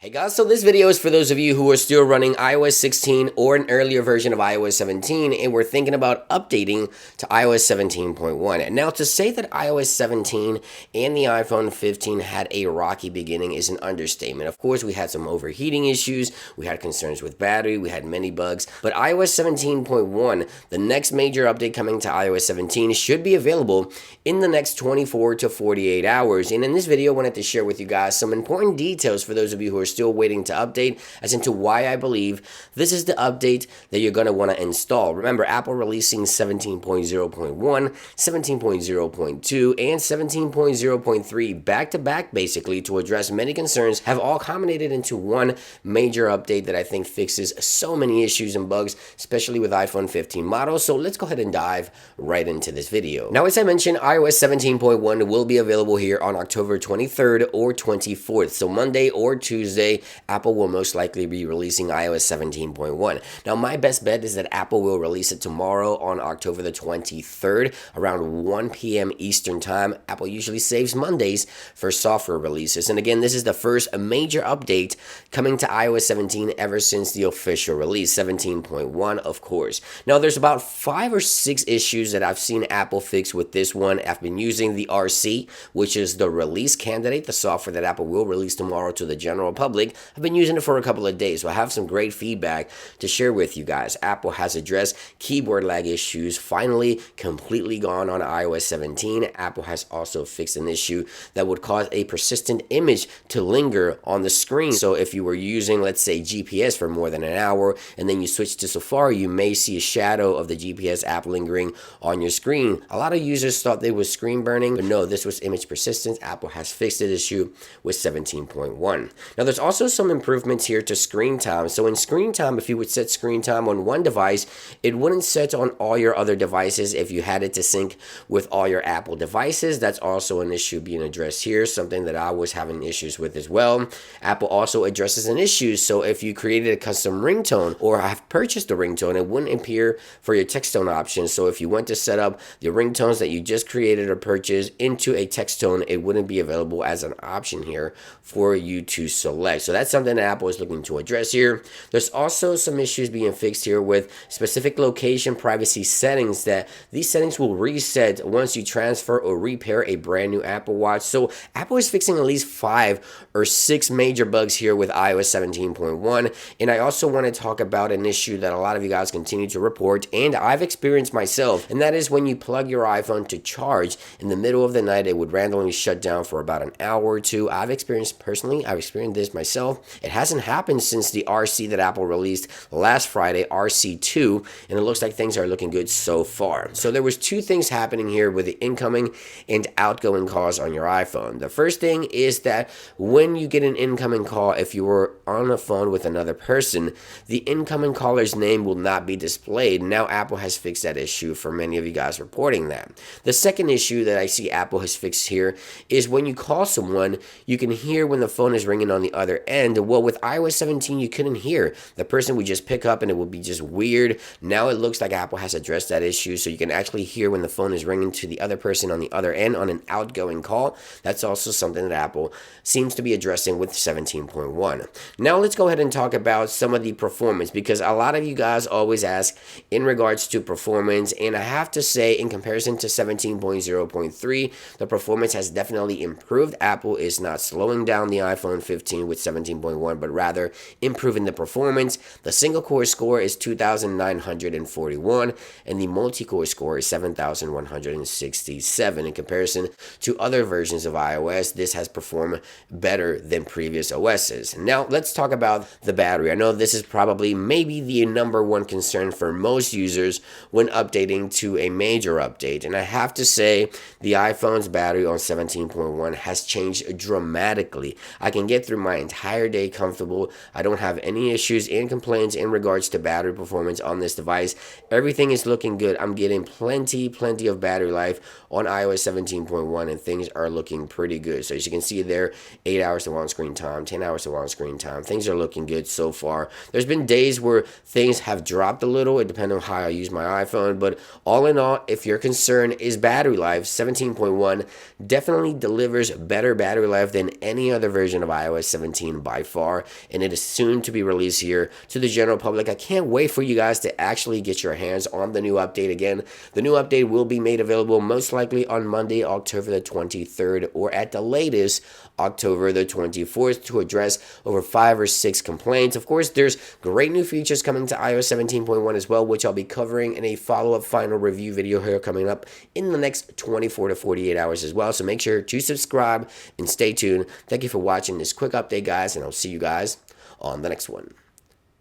Hey guys, so this video is for those of you who are still running iOS 16 or an earlier version of iOS 17 and we're thinking about updating to iOS 17.1. Now, to say that iOS 17 and the iPhone 15 had a rocky beginning is an understatement. Of course, we had some overheating issues, we had concerns with battery, we had many bugs, but iOS 17.1, the next major update coming to iOS 17, should be available in the next 24 to 48 hours. And in this video, I wanted to share with you guys some important details for those of you who are still waiting to update, as into why I believe this is the update that you're going to want to install. Remember, Apple releasing 17.0.1, 17.0.2, and 17.0.3 back to back, basically, to address many concerns, have all culminated into one major update that I think fixes so many issues and bugs, especially with iPhone 15 models. So let's go ahead and dive right into this video. Now, as I mentioned, iOS 17.1 will be available here on October 23rd or 24th. So Monday or Tuesday, Apple will most likely be releasing iOS 17.1. Now, my best bet is that Apple will release it tomorrow on October the 23rd around 1 p.m. Eastern Time. Apple usually saves Mondays for software releases. And again, this is the first major update coming to iOS 17 ever since the official release, 17.1, of course. Now, there's about 5 or 6 issues that I've seen Apple fix with this one. I've been using the RC, which is the release candidate, the software that Apple will release tomorrow to the general public. I've been using it for a couple of days, so I have some great feedback to share with you guys. Apple has addressed keyboard lag issues, finally completely gone on iOS 17. Apple has also fixed an issue that would cause a persistent image to linger on the screen. So if you were using, let's say, GPS for more than an hour, and then you switch to Safari, you may see a shadow of the GPS app lingering on your screen. A lot of users thought they was screen burning, but no, this was image persistence. Apple has fixed the issue with 17.1. Now, there's also some improvements here to screen time. So in screen time, if you would set screen time on one device, it wouldn't set on all your other devices if you had it to sync with all your Apple devices. That's also an issue being addressed here, something that I was having issues with as well. Apple also addresses an issue. So if you created a custom ringtone or have purchased a ringtone, it wouldn't appear for your text tone option. So if you went to set up the ringtones that you just created or purchased into a text tone, it wouldn't be available as an option here for you to select. So that's something that Apple is looking to address here. There's also some issues being fixed here with specific location privacy settings, that these settings will reset once you transfer or repair a brand new Apple Watch. So Apple is fixing at least 5 or 6 major bugs here with iOS 17.1. And I also want to talk about an issue that a lot of you guys continue to report, and I've experienced myself, and that is when you plug your iPhone to charge in the middle of the night, it would randomly shut down for about an hour or two. I've experienced this myself. It hasn't happened since the RC that Apple released last Friday, RC2, and it looks like things are looking good so far. So there was 2 things happening here with the incoming and outgoing calls on your iPhone. The first thing is that when you get an incoming call, if you were on the phone with another person, the incoming caller's name will not be displayed. Now Apple has fixed that issue for many of you guys reporting that. The second issue that I see Apple has fixed here is when you call someone, you can hear when the phone is ringing on the other end. Well, with iOS 17, you couldn't hear. The person would just pick up and it would be just weird. Now it looks like Apple has addressed that issue, so you can actually hear when the phone is ringing to the other person on the other end on an outgoing call. That's also something that Apple seems to be addressing with 17.1. Now let's go ahead and talk about some of the performance, because a lot of you guys always ask in regards to performance, and I have to say, in comparison to 17.0.3, the performance has definitely improved. Apple is not slowing down the iPhone 15 with 17.1, but rather improving the performance. The single core score is 2,941, and the multi-core score is 7,167. In comparison to other versions of iOS, this has performed better than previous OSs. Now, let's talk about the battery. I know this is probably maybe the number one concern for most users when updating to a major update, and I have to say, the iPhone's battery on 17.1 has changed dramatically. I can get through my entire day comfortable. I don't have any issues and complaints in regards to battery performance on this device. Everything is looking good. I'm getting plenty of battery life on iOS 17.1, and things are looking pretty good. So as you can see there, 8 hours of on-screen time, 10 hours of on-screen time. Things are looking good so far. There's been days where things have dropped a little. It depends on how I use my iPhone, but all in all, if your concern is battery life, 17.1 definitely delivers better battery life than any other version of iOS 17. 17 by far, and it is soon to be released here to the general public. I can't wait for you guys to actually get your hands on the new update. Again, the new update will be made available most likely on Monday, October the 23rd, or at the latest, October the 24th, to address over 5 or 6 complaints. Of course, there's great new features coming to iOS 17.1 as well, which I'll be covering in a follow-up final review video here coming up in the next 24 to 48 hours as well. So make sure to subscribe and stay tuned. Thank you for watching this quick update, guys, and I'll see you guys on the next one.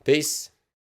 Peace.